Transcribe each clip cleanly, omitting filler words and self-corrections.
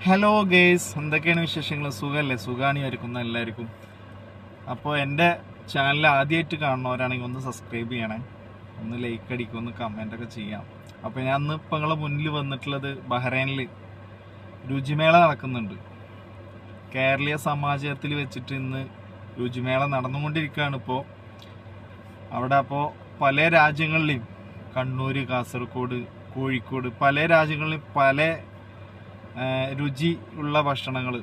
Hello guys, എന്തൊക്കെയാണ് വിശേഷങ്ങൾ? സുഖമല്ലേ? സുഖാണിയായിരിക്കുന്ന എല്ലാവർക്കും. അപ്പോൾ എൻ്റെ ചാനൽ ആദ്യമായിട്ട് കാണുന്നവരാണെങ്കിൽ ഒന്ന് സബ്സ്ക്രൈബ് ചെയ്യണേ, ഒന്ന് ലൈക്ക് അടിക്കും, ഒന്ന് കമൻ്റൊക്കെ ചെയ്യാം. അപ്പോൾ ഞാൻ ഇന്ന് ഇപ്പം നിങ്ങളെ മുന്നിൽ വന്നിട്ടുള്ളത് ബഹ്റൈനിൽ രുചിമേള നടക്കുന്നുണ്ട്. കേരളീയ സമാജത്തിൽ വെച്ചിട്ട് ഇന്ന് രുചിമേള നടന്നുകൊണ്ടിരിക്കുകയാണ് ഇപ്പോൾ അവിടെ. അപ്പോൾ പല രാജ്യങ്ങളിലെയും കണ്ണൂർ, കാസർഗോഡ്, കോഴിക്കോട്, പല രാജ്യങ്ങളിലും പല രുചി ഉള്ള ഭക്ഷണങ്ങൾ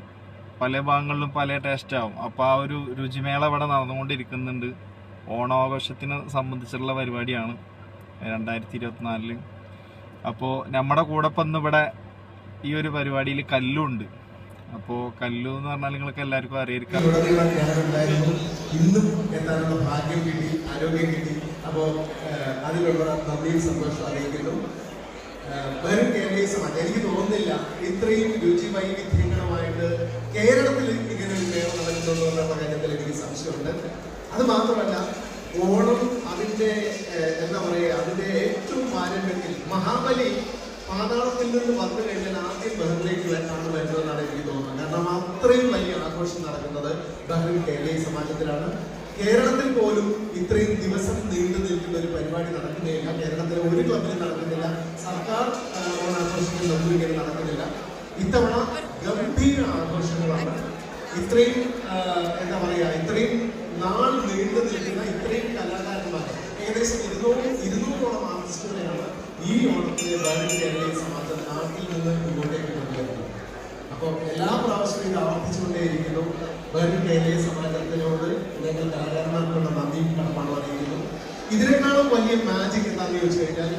പല ഭാഗങ്ങളിലും പല ടേസ്റ്റ് ആവും. അപ്പോൾ ആ ഒരു രുചിമേള ഇവിടെ നടന്നുകൊണ്ടിരിക്കുന്നുണ്ട്. ഓണാഘോഷത്തിനെ സംബന്ധിച്ചുള്ള പരിപാടിയാണ് 2024. അപ്പോൾ നമ്മുടെ കൂടെ ഇപ്പം ഇവിടെ ഈ ഒരു പരിപാടിയിൽ കല്ലുണ്ട്. അപ്പോൾ കല്ലു എന്ന് പറഞ്ഞാൽ നിങ്ങൾക്ക് എല്ലാവർക്കും അറിയാം. ഇന്നും എത്താനുള്ള ഭാഗ്യം കിട്ടി, ആരോഗ്യം കിട്ടി. അപ്പോൾ അതിലുള്ള നന്ദിയും സന്തോഷം അറിയിക്കുന്നു. വരും കേരളീയ സമാജം എനിക്ക് തോന്നുന്നില്ല ഇത്രയും രുചി വൈവിധ്യങ്ങളുമായിട്ട് കേരളത്തിൽ ഇങ്ങനെ ഒരു മേള നടക്കുന്നുണ്ടോ എന്നുള്ള കാര്യത്തിൽ എനിക്ക് സംശയമുണ്ട്. അത് മാത്രമല്ല, ഓണം അതിൻ്റെ എന്താ പറയുക, അതിൻ്റെ ഏറ്റവും പാരമ്പര്യത്തിൽ മഹാബലി പാതാളത്തിൽ നിന്ന് വന്നു കഴിഞ്ഞാൽ ആദ്യം ബഹ്റിലേക്ക് ആണ് വരുന്നതെന്നാണ് എനിക്ക് തോന്നുന്നത്. കാരണം അത്രയും വലിയ ആഘോഷം നടക്കുന്നത് ബഹ്റിൻ കേരളീയ സമാജത്തിലാണ്. കേരളത്തിൽ പോലും ഇത്രയും ദിവസം നീണ്ടു നിൽക്കുന്ന ഒരു പരിപാടി നടക്കുന്നില്ല. കേരളത്തിലെ ഒരു ക്ലബിലും നടക്കുന്നില്ല. സർക്കാർ ഓണാഘോഷങ്ങളിൽ ഇങ്ങനെ നടക്കുന്നില്ല. ഇത്തവണ ഗംഭീര ആഘോഷങ്ങളാണ്. ഇത്രയും എന്താ പറയുക, ഇത്രയും നാൾ നീണ്ടു നിൽക്കുന്ന ഇത്രയും കലാകാരന്മാർ, ഏകദേശം 200ഓളം ആർട്ടിസ്റ്റുകളെയാണ് ഈ ഓണത്തിലെ ബഹ്റിൻ കേരളീയ സമാജം നാട്ടിൽ നിന്ന് ഇങ്ങോട്ടേക്ക് കൊണ്ടുവരുന്നത്. അപ്പോൾ എല്ലാ പ്രാവശ്യവും ഇത് ആവർത്തിച്ചുകൊണ്ടേയിരിക്കുന്നു. ബഹ്റിൻ കേരളീയ സമാജത്തിനോട് ഞങ്ങൾ കലാകാരന്മാർക്കുള്ള നന്ദിയും കടപ്പാടും അറിയിക്കുന്നു. ഇതിനേക്കാളും വലിയ മാജിക് എന്താണെന്ന് ചോദിച്ചു കഴിഞ്ഞാൽ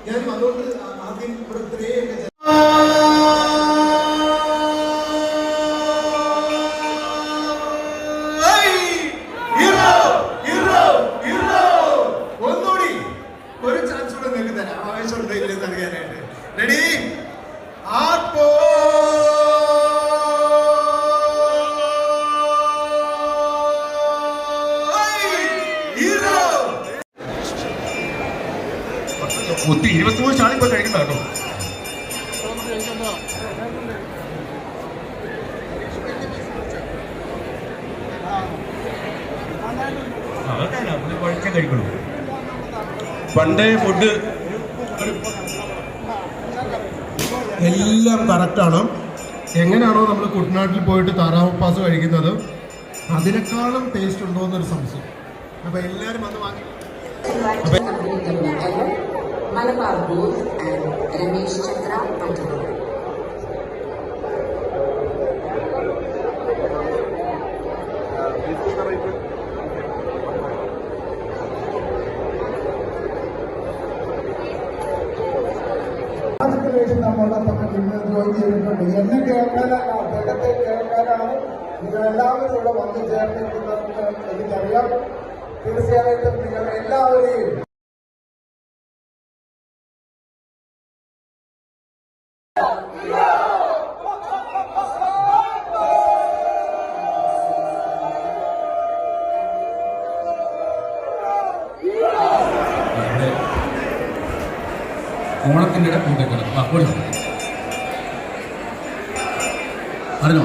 ഞാൻ അതുകൊണ്ട് ആദ്യം ഇവിടെ ഇത്രയും ഒന്നുകൂടി ഒരു ചാൻസ് കൂടെ നിങ്ങൾക്ക് തരാം. ആവേശം ഉണ്ടെങ്കിൽ നൽകാനായിട്ട്. റെഡി? ആർപ്പോ ഒത്തി 23 ചാണിപ്പോ കഴിക്കണ്ട കേട്ടോ. കുഴച്ചേ കഴിക്കുള്ളൂ. പണ്ടേ ഫുഡ് എല്ലാം കറക്റ്റാണ്. എങ്ങനെയാണോ നമ്മൾ കുട്ടനാട്ടിൽ പോയിട്ട് താറാവ് പാസ് കഴിക്കുന്നത് അതിനേക്കാളും ടേസ്റ്റ് ഉണ്ടോ എന്നൊരു സംശയം. അപ്പൊ എല്ലാവരും അത് വാങ്ങി. Malabar Booth and Ramesh Chandra Patel. നമ്മളോടൊപ്പം ഇന്ന് ജോയിൻ ചെയ്തിട്ടുണ്ട്. എന്നെ കേൾക്കാനാണ്, അദ്ദേഹത്തെ കേൾക്കാനാണ് നിങ്ങളെല്ലാവരും ഇവിടെ വന്നു ചേർന്നിരിക്കുന്നതെന്ന് എനിക്കറിയാം. തീർച്ചയായിട്ടും നിങ്ങൾ എല്ലാവരെയും ഓണത്തിൻ്റെ കൂട്ടക്കണം അറിഞ്ഞോ?